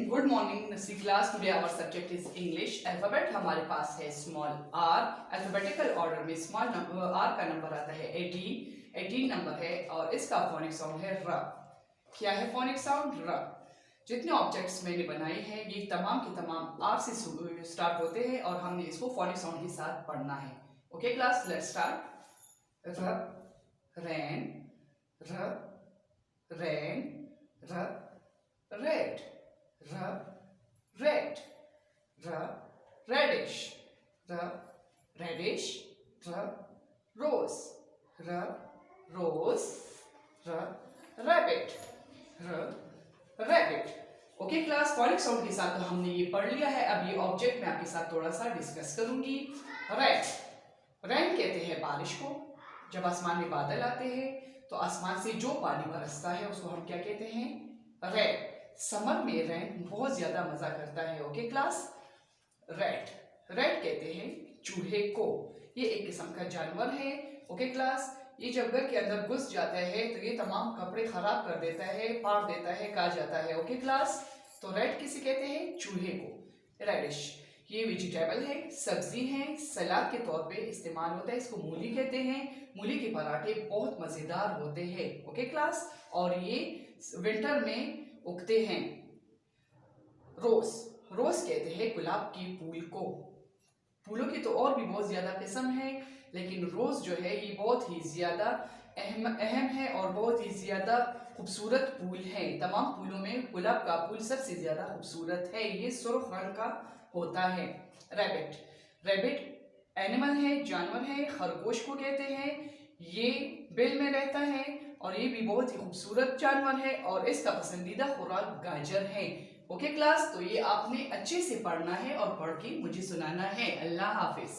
Good morning nursery class. Today our subject is English. Alphabet हमारे पास है small R. Alphabetical order में small R का number आता है 18 नंबर है और इसका फोनिक साउंड है र। क्या है फोनिक साउंड? र। जितने ऑब्जेक्ट्स मैंने बनाए हैं ये तमाम के तमाम आर से स्टार्ट होते हैं और हमने इसको फोनिक साउंड के साथ पढ़ना है। Okay class, let's start. र, रैन, र, रैन, र, रेड, र, रेड, र, रेडिश, र, रेडिश, र, रोज, र, रोज, र, रैबिट, र, rabbit. Okay class, phonic sound के साथ तो हमने ये पढ़ लिया है। अब ये ऑब्जेक्ट मैं आपके साथ थोड़ा सा डिस्कस करूंगी। रैन, रैन कहते हैं बारिश को। जब आसमान में बादल आते हैं तो आसमान से जो पानी बरसता है उसको हम क्या कहते हैं? रेन। समर में रैन बहुत ज्यादा मजा करता है। ओके क्लास, रेड, रेड कहते हैं चूहे को। ये एक किस्म का जानवर है। ओके क्लास, ये जब घर के अंदर घुस जाता है तो ये तमाम कपड़े खराब कर देता है, फाड़ देता है, खा जाता है। ओके क्लास, तो रेड किसे कहते हैं? चूहे को। रेडिश, ये वेजिटेबल है, सब्जी है, सलाद के तौर पे इस्तेमाल होता है। इसको मूली कहते हैं। मूली के पराठे बहुत मजेदार होते हैं। ओके क्लास, और ये विंटर में उगते हैं। रोज, रोज कहते हैं गुलाब के फूल को। फूलों की तो और भी बहुत ज्यादा किस्म है, लेकिन रोज जो है ये बहुत ही ज्यादा अहम है और बहुत ही ज्यादा खूबसूरत फूल है। तमाम फूलों में गुलाब का फूल सबसे ज्यादा खूबसूरत है। ये सुर्ख रंग का होता है। रैबिट, रैबिट एनिमल है, जानवर है, खरगोश को कहते हैं। ये बिल में रहता है और ये भी बहुत ही खूबसूरत जानवर है और इसका पसंदीदा खुराक गाजर है। ओके क्लास, तो ये आपने अच्छे से पढ़ना है और पढ़ के मुझे सुनाना है। अल्लाह हाफिज।